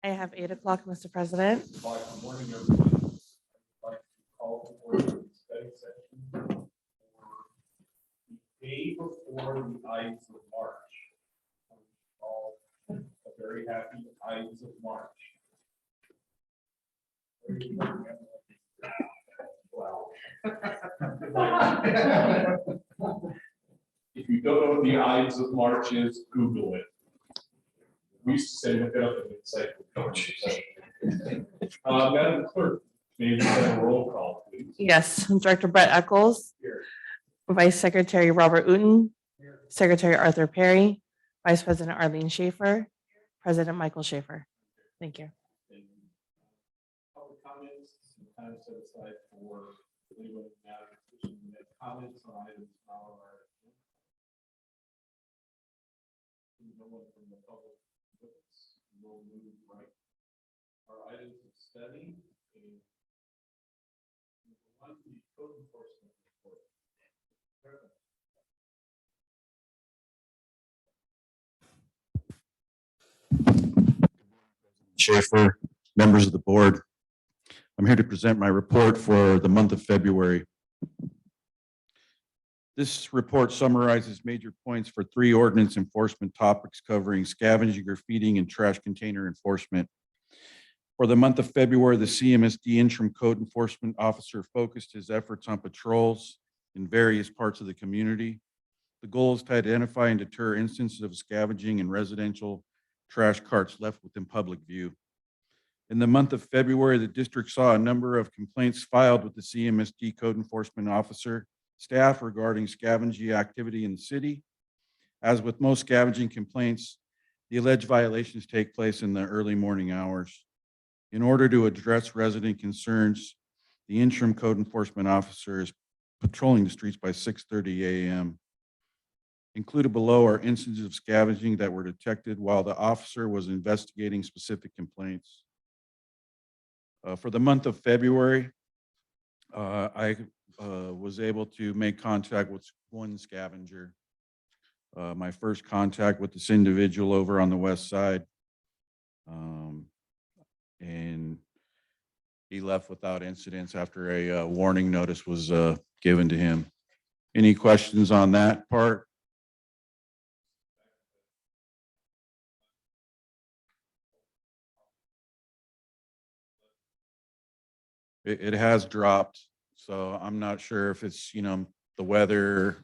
I have 8 o'clock, Mr. President. Good morning, everyone. I'd like to call to order the study session for the day before the Ides of March. All a very happy Ides of March. Wow. If you don't know what the Ides of March is, Google it. We used to say look it up in the encyclopedia. Madam Clerk, maybe have a roll call, please. Yes, Director Brett Eccles, Here. Vice Secretary Robert Uten, Secretary Arthur Perry, Vice President Arlene Schaefer, President Michael Schaefer. Thank you. And public comments, some time set aside for anyone in matter to make comments on items on our. No one from the public. We'll move right. Our items of study. And one, the code enforcement report. Schaefer, members of the board. I'm here to present my report for the month of February. This report summarizes major points for 3 ordinance enforcement topics covering scavenging, graffitiing, and trash container enforcement. For the month of February, the CMSD interim code enforcement officer focused his efforts on patrols in various parts of the community. The goal is to identify and deter instances of scavenging and residential trash carts left within public view. In the month of February, the district saw a number of complaints filed with the CMSD code enforcement officer staff regarding scavenging activity in the city. As with most scavenging complaints, the alleged violations take place in the early morning hours. In order to address resident concerns, the interim code enforcement officer is patrolling the streets by 6:30 a.m. Included below are instances of scavenging that were detected while the officer was investigating specific complaints. For the month of February, I was able to make contact with one scavenger. My first contact with this individual over on the west side. And he left without incidents after a warning notice was given to him. Any questions on that part? It has dropped, so I'm not sure if it's, the weather.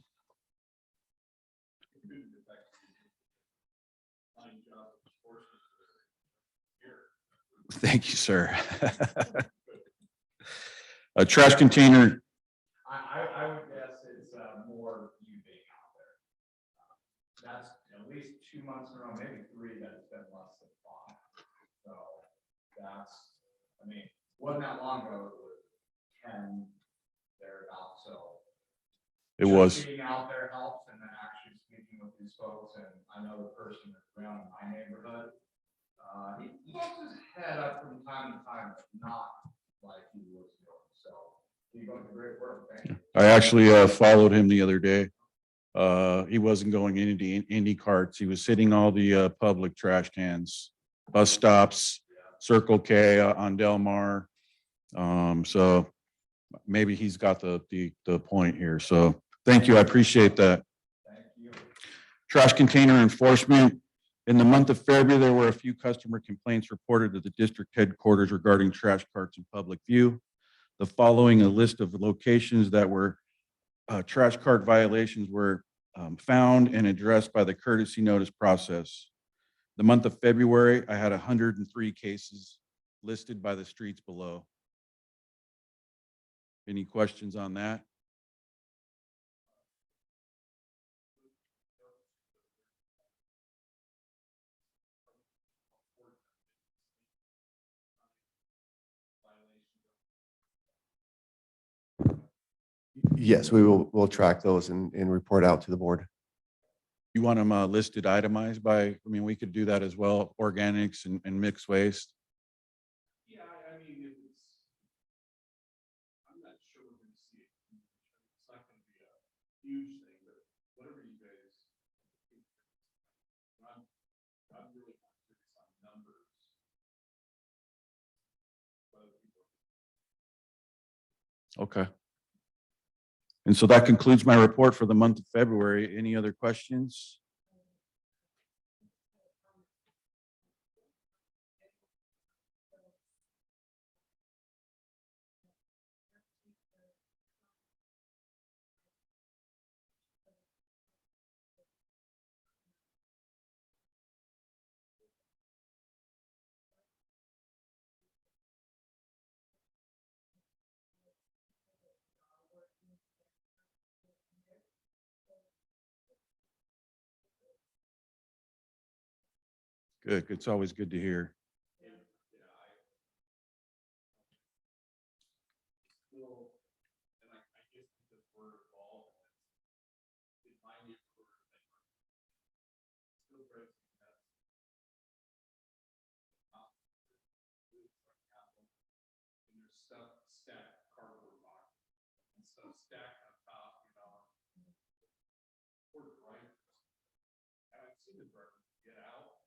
Thank you, sir. A trash container. I would guess it's more you being out there. That's at least 2 months in a row, maybe 3 that it's been less than 5. So that's, I mean, wasn't that long ago, it was 10 thereabouts, so. It just was. being out there helps, and then actually speaking with these folks, and I know the person that's around in my neighborhood. He pokes his head up from time to time, but not like he was doing, so. You're doing great work, thank you. I actually followed him the other day. He wasn't going into any carts. He was hitting all the public trash cans, bus stops, Circle K on Del Mar. So maybe he's got the point here. So thank you. I appreciate that. Thank you. Trash container enforcement. In the month of February, there were a few customer complaints reported at the district headquarters regarding trash carts in public view. The following a list of locations that were trash cart violations were found and addressed by the courtesy notice process. The month of February, I had 103 cases listed by the streets below. Any questions on that? Yes, we'll track those and report out to the board. You want them listed itemized by, I mean, we could do that as well, organics and mixed waste. Yeah, I mean, it's, I'm not sure we're gonna see it. It's not gonna be a huge thing, but whatever you guys. I'm really not serious on numbers. Okay. And so that concludes my report for the month of February. Any other questions? Good. It's always good to hear. Still, and I guess because we're involved in my neighborhood, still very and there's stuff stacked cardboard box and stuff stacked on top, or right. And I've seen the drivers get out,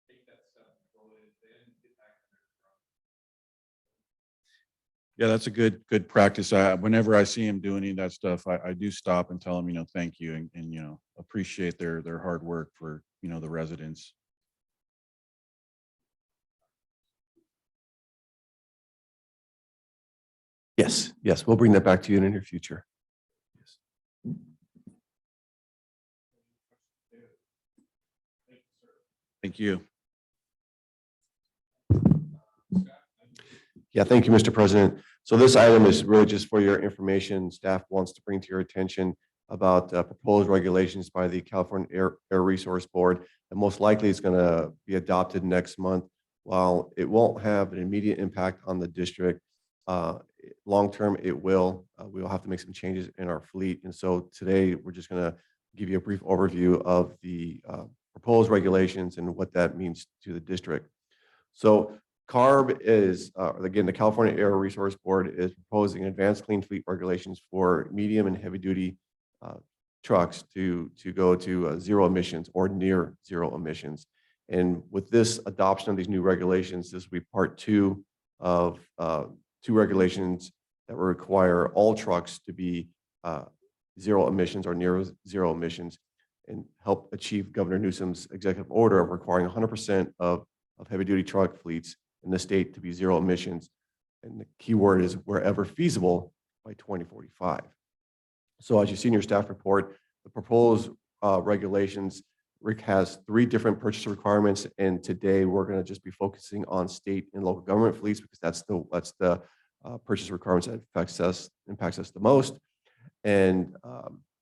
take that stuff and throw it, then get back in their truck. Yeah, that's a good practice. Whenever I see him doing any of that stuff, I do stop and tell him, thank you and appreciate their hard work for, the residents. Yes, yes, we'll bring that back to you in the near future. Yes. Thank you. Yeah, thank you, Mr. President. So this item is really just for your information. Staff wants to bring to your attention about proposed regulations by the California Air Resource Board. And most likely it's going to be adopted next month. While it won't have an immediate impact on the district, long-term it will. We will have to make some changes in our fleet. And so today we're just going to give you a brief overview of the proposed regulations and what that means to the district. So CARB is, again, the California Air Resource Board is proposing advanced clean fleet regulations for medium and heavy duty trucks to go to zero emissions or near zero emissions. And with this adoption of these new regulations, this will be part two of two regulations that will require all trucks to be zero emissions or near zero emissions and help achieve Governor Newsom's executive order of requiring 100% of heavy duty truck fleets in the state to be zero emissions. And the key word is wherever feasible by 2045. So as you see in your staff report, the proposed regulations, Rick has 3 different purchase requirements. And today we're going to just be focusing on state and local government fleets because that's the purchase requirements that impacts us the most. And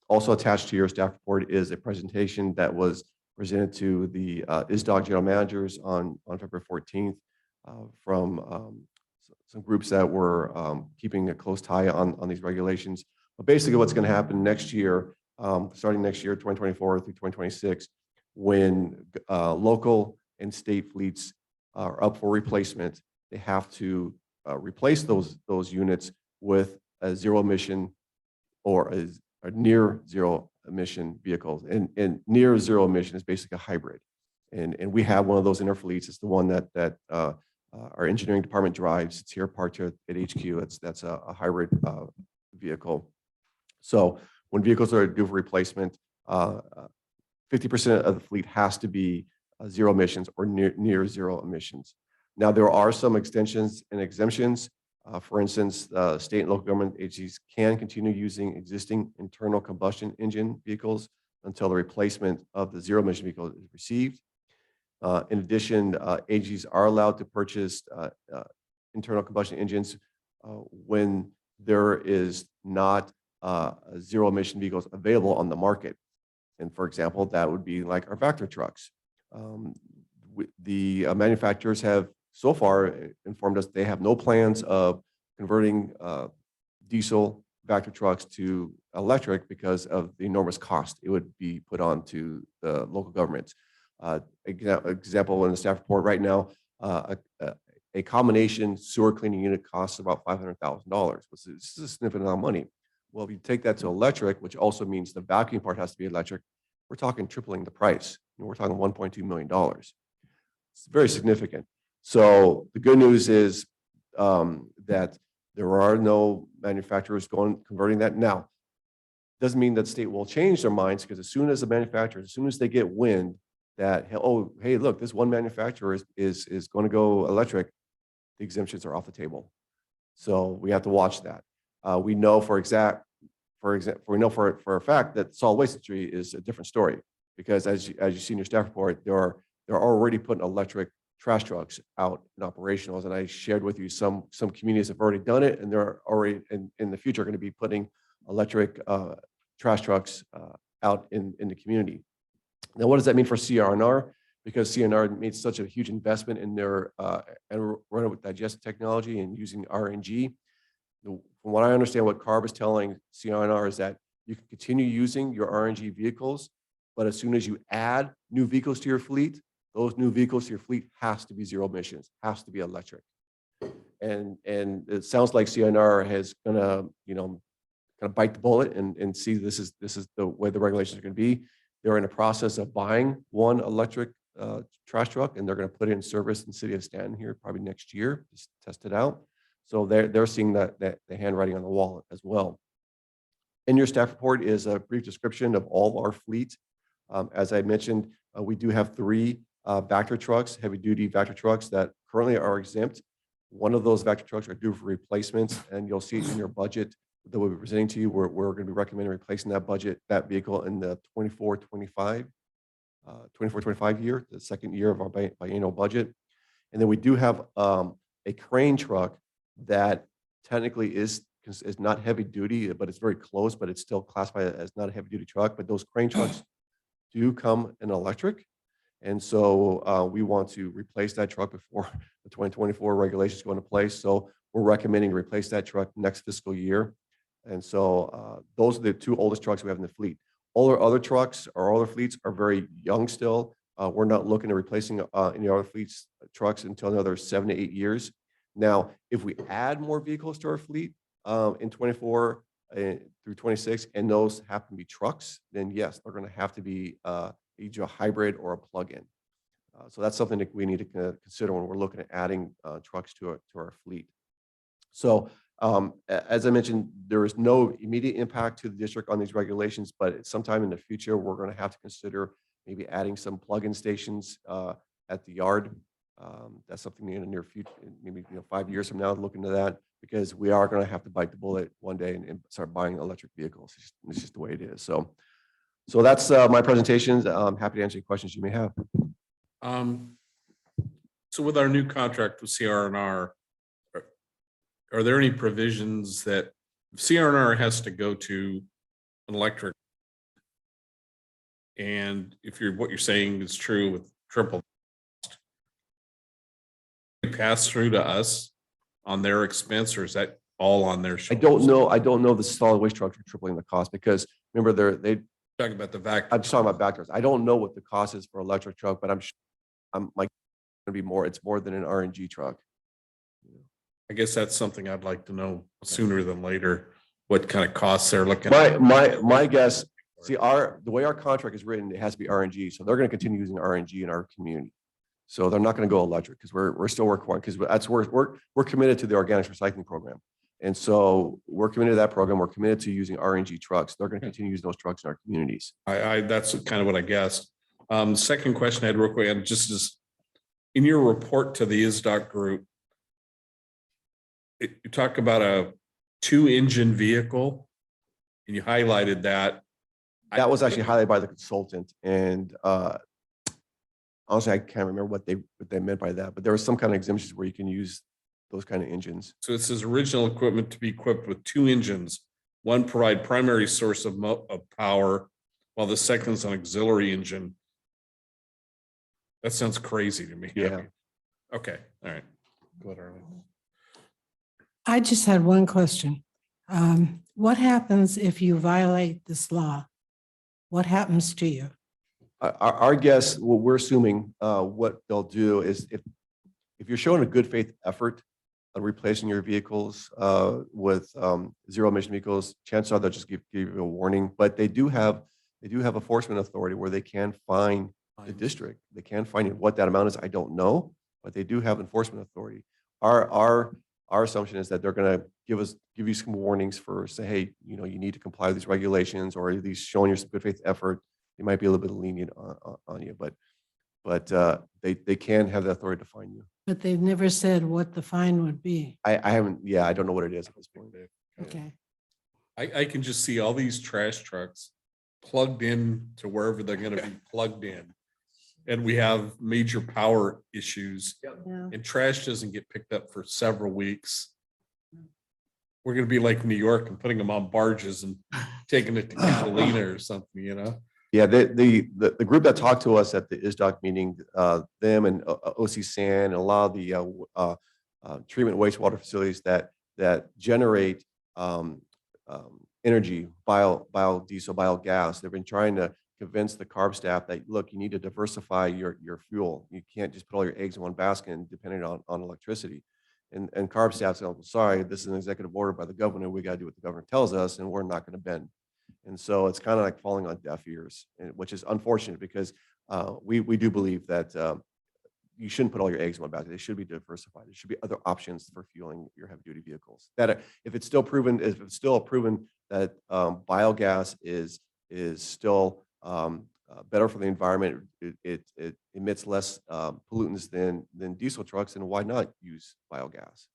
also attached to your staff report is a presentation that was presented to the ISDOC general managers on February 14th from some groups that were keeping a close tie on these regulations. But basically what's going to happen next year, starting next year, 2024 through 2026, when local and state fleets are up for replacement, they have to replace those units with a zero emission or a near zero emission vehicles. And near zero emission is basically a hybrid. And we have one of those in our fleets. It's the one that our engineering department drives. It's here parked here at HQ. That's a hybrid vehicle. So when vehicles are due for replacement, 50% of the fleet has to be zero emissions or near zero emissions. Now, there are some extensions and exemptions. For instance, state and local government agencies can continue using existing internal combustion engine vehicles until the replacement of the zero emission vehicle is received. In addition, agencies are allowed to purchase internal combustion engines when there is not zero emission vehicles available on the market. And for example, that would be like our Vector trucks. The manufacturers have so far informed us they have no plans of converting diesel Vector trucks to electric because of the enormous cost it would be put on to the local governments. Example in the staff report right now, a combination sewer cleaning unit costs about $500,000. This is a significant amount of money. Well, if you take that to electric, which also means the vacuum part has to be electric, we're talking tripling the price. We're talking $1.2 million. It's very significant. So the good news is that There are no manufacturers converting that now. Doesn't mean that state will change their minds, because as soon as the manufacturers, as soon as they get wind that, oh, hey, look, this one manufacturer is going to go electric, the exemptions are off the table. So we have to watch that. We know for a fact that solid waste industry is a different story, because as you see in your staff report, they're already putting electric trash trucks out in operationals. And I shared with you some communities have already done it, and they're already in the future going to be putting electric trash trucks out in the community. Now, what does that mean for CRNR? Because CNR made such a huge investment in their anaerobic digestion technology and using RNG. From what I understand, what CARB is telling CNR is that you can continue using your RNG vehicles, but as soon as you add new vehicles to your fleet, those new vehicles to your fleet has to be zero emissions, has to be electric. And it sounds like CNR has gonna, kind of bite the bullet and see this is the way the regulations are going to be. They're in the process of buying one electric trash truck, and they're going to put it in service in the city of Stanton here probably next year, just test it out. So they're seeing that the handwriting on the wall as well. In your staff report is a brief description of all of our fleet. As I mentioned, we do have 3 Vector trucks, heavy duty Vector trucks that currently are exempt. One of those Vector trucks are due for replacement, and you'll see it in your budget that we'll be presenting to you. We're going to be recommending replacing that vehicle in the 24-25 year, the second year of our biannual budget. And then we do have a crane truck that technically is not heavy duty, but it's very close, but it's still classified as not a heavy duty truck. But those crane trucks do come in electric. And so we want to replace that truck before the 2024 regulations go into place. So we're recommending to replace that truck next fiscal year. And so those are the 2 oldest trucks we have in the fleet. All our other trucks, our other fleets are very young still. We're not looking at replacing any other fleets trucks until another 7 to 8 years. Now, if we add more vehicles to our fleet in 24 through 26, and those happen to be trucks, then yes, they're going to have to be either a hybrid or a plug-in. So that's something that we need to consider when we're looking at adding trucks to our fleet. So as I mentioned, there is no immediate impact to the district on these regulations, but sometime in the future, we're going to have to consider maybe adding some plug-in stations at the yard. That's something in the near future, maybe 5 years from now, look into that, because we are going to have to bite the bullet one day and start buying electric vehicles. It's just the way it is. So that's my presentation. I'm happy to answer any questions you may have. So with our new contract with CRNR, are there any provisions that CRNR has to go to an electric? And if what you're saying is true with triple, pass through to us on their expense, or is that all on their shoulders? I don't know the solid waste trucks are tripling the cost, because remember they Talking about the vac. I'm just talking about Vectors. I don't know what the cost is for electric truck, but I'm like going to be more. It's more than an RNG truck. I guess that's something I'd like to know sooner than later, what kind of costs they're looking at. My guess, see, the way our contract is written, it has to be RNG. So they're going to continue using RNG in our community. So they're not going to go electric, because we're still working, because that's where we're committed to the organics recycling program. And so we're committed to that program. We're committed to using RNG trucks. They're going to continue using those trucks in our communities. That's kind of what I guessed. Second question I had real quick, and just as in your report to the ISDOT group, you talk about a 2-engine vehicle, and you highlighted that. That was actually highlighted by the consultant, and honestly, I can't remember what they meant by that, but there was some kind of exemptions where you can use those kind of engines. So it says original equipment to be equipped with 2 engines. One provide primary source of power, while the second is an auxiliary engine. That sounds crazy to me. Yeah. Okay. All right. Go ahead, Arlene. I just had one question. What happens if you violate this law? What happens to you? Our guess, what we're assuming, what they'll do is if you're showing a good faith effort on replacing your vehicles with zero emission vehicles, chances are they'll just give you a warning. But they do have enforcement authority where they can fine the district. They can fine you. What that amount is, I don't know, but they do have enforcement authority. Our our assumption is that they're going to give you some warnings for, say, hey, you need to comply with these regulations, or at least showing your good faith effort. They might be a little bit lenient on you, but they can have the authority to fine you. But they've never said what the fine would be. I haven't, yeah, I don't know what it is at this point. Okay. I can just see all these trash trucks plugged in to wherever they're gonna be plugged in. And we have major power issues Yeah. and trash doesn't get picked up for several weeks. We're gonna be like New York and putting them on barges and taking it to Catalina or something, you know? Yeah, the group that talked to us at the ISDOC meeting, them and OC San and a lot of the treatment wastewater facilities that generate energy, biodiesel, biogas. They've been trying to convince the CARB staff that, look, you need to diversify your fuel. You can't just put all your eggs in one basket and depending on electricity. And CARB staff said, "I'm sorry, this is an executive order by the governor. We got to do what the governor tells us, and we're not going to bend." And so it's kind of like falling on deaf ears, which is unfortunate because we do believe that you shouldn't put all your eggs in one basket. They should be diversified. There should be other options for fueling your heavy duty vehicles. That if it's still proven that biogas is still better for the environment, it emits less pollutants than diesel trucks, and why not use biogas?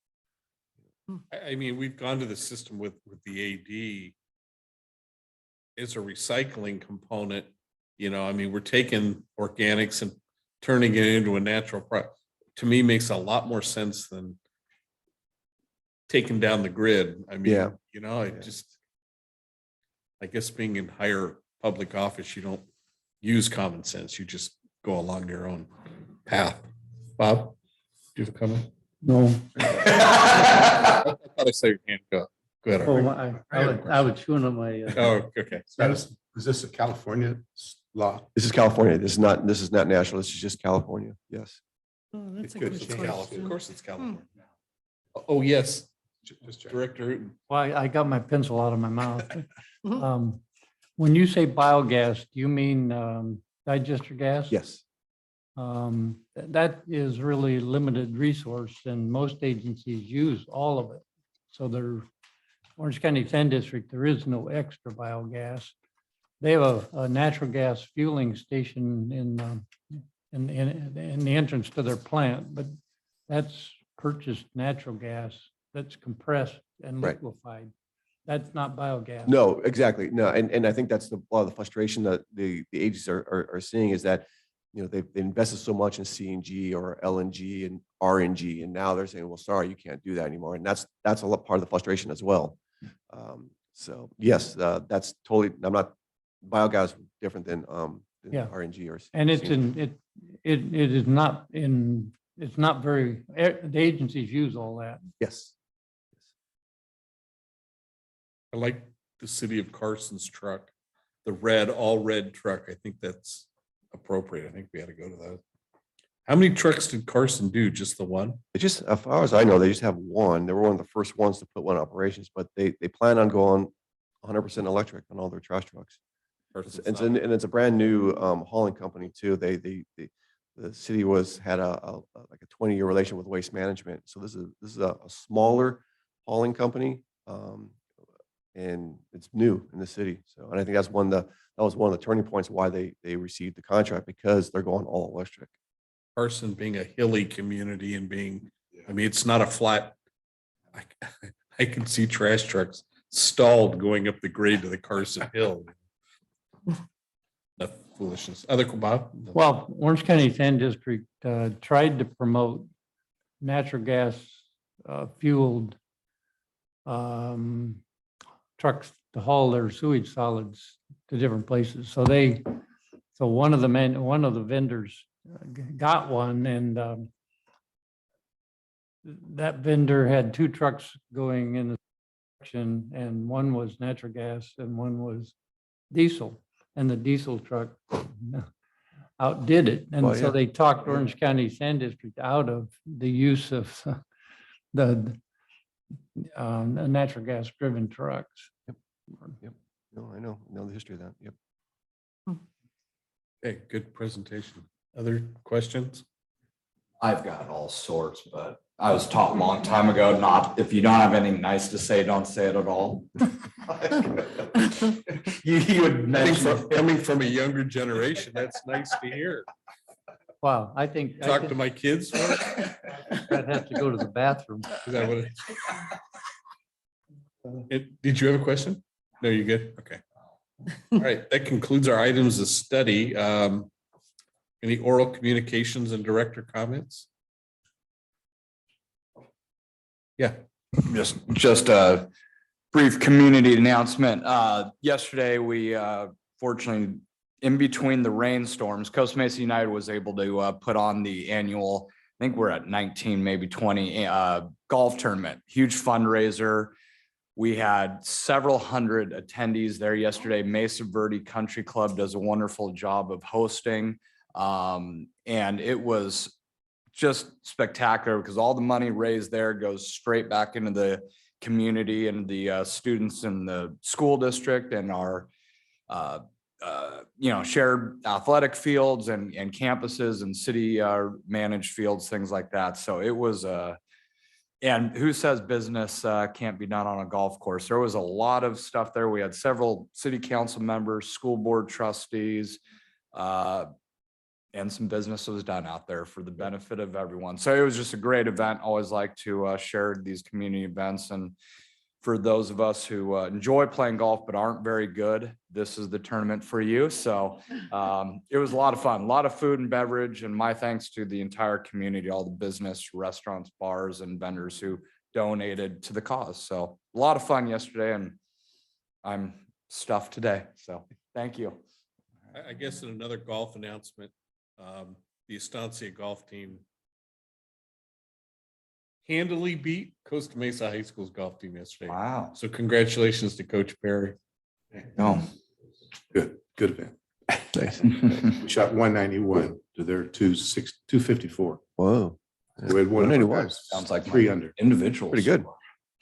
I mean, we've gone to the system with the AD. It's a recycling component, I mean, we're taking organics and turning it into a natural product. To me, makes a lot more sense than taking down the grid. I mean, Yeah. I guess being in higher public office, you don't use common sense. You just go along your own path. Bob, do you have a comment? No. I thought I saw your hand go. Go ahead. Oh, Art. I was chewing on my. Oh, okay. Is this a California law? This is California. This is not national. This is just California. Yes. Oh, that's a Good good change. Of question. course, it's California. Oh, yes, Just check. Director Hooton. Well, I got my pencil out of my mouth. When you say biogas, do you mean digester gas? Yes. That is really limited resource and most agencies use all of it. So Orange County Sand District, there is no extra biogas. They have a natural gas fueling station in the entrance to their plant, but that's purchased natural gas that's compressed and Right. liquefied. That's not biogas. No, exactly. No, and I think that's a lot of the frustration that the agencies are seeing is that, they've invested so much in CNG or LNG and RNG, and now they're saying, well, sorry, you can't do that anymore. And that's a lot part of the frustration as well. So yes, that's totally, biogas is different than Yeah. RNG or. And it's CNG. it is not it's not very, the agencies use all that. Yes. I like the city of Carson's truck, the all red truck. I think that's appropriate. I think we had to go to that. How many trucks did Carson do? Just the one? It just, as far as I know, they just have one. They were one of the first ones to put one in operations, but they plan on going 100% electric on all their trash trucks. And it's a brand new hauling company too. The city had a 20-year relation with Waste Management. So this is a smaller hauling company, and it's new in the city. So, and I think that was one of the turning points why they received the contract, because they're going all electric. Carson being a hilly community and I mean, it's not a flat. I can see trash trucks stalled going up the grade to the Carson Hill. The foolishness. Other Bob? Well, Orange County Sand District tried to promote natural gas fueled trucks to haul their sewage solids to different places. So one of the vendors got one, and that vendor had two trucks going in the direction, and one was natural gas and one was diesel. And the diesel truck outdid it. And Well, so yeah. they talked Orange County Sand District out of the use of the natural gas driven trucks. Yep. No, I know the history of that. Yep. Okay, good presentation. Other questions? I've got all sorts, but I was taught a long time ago, not, if you don't have anything nice to say, don't say it at all. You would mention. Coming from a younger generation, that's nice to hear. Wow, I think Talk to my kids. Is I'd have to go to the bathroom. that what did you have a question? No, you good? Okay. All right, that concludes our items of study. Any oral communications and director comments? Yeah. Just a brief community announcement. Yesterday, we fortunately, in between the rainstorms, Costa Mesa United was able to put on the annual, I think we're at 19, maybe 20 golf tournament, huge fundraiser. We had several hundred attendees there yesterday. Mesa Verde Country Club does a wonderful job of hosting. And it was just spectacular because all the money raised there goes straight back into the community and the students in the school district and our shared athletic fields and campuses and city managed fields, things like that. So it was and who says business can't be done on a golf course? There was a lot of stuff there. We had several city council members, school board trustees, and some business was done out there for the benefit of everyone. So it was just a great event. Always like to share these community events. And for those of us who enjoy playing golf but aren't very good, this is the tournament for you. So it was a lot of fun, a lot of food and beverage, and my thanks to the entire community, all the business, restaurants, bars, and vendors who donated to the cause. So a lot of fun yesterday, and I'm stuffed today. So thank you. I guess in another golf announcement, the Estancia golf team handily beat Costa Mesa High School's golf team yesterday. Wow. So congratulations to Coach Perry. No. Good event. We shot 191 to their 254. Whoa. We had 191. Sounds like three under. individuals. Pretty good.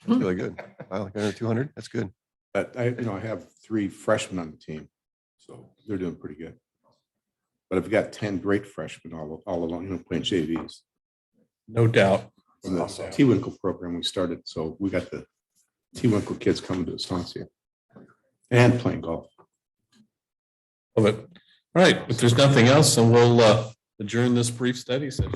That's really good. Wow, like under 200. That's good. But I have 3 freshmen on the team, so they're doing pretty good. But I've got 10 great freshmen all along, playing JVs. No doubt. From the T-Winkle program we started, so we got the T-Winkle kids coming to Estancia and playing golf. Love it. All right, if there's nothing else, then we'll adjourn this brief study session.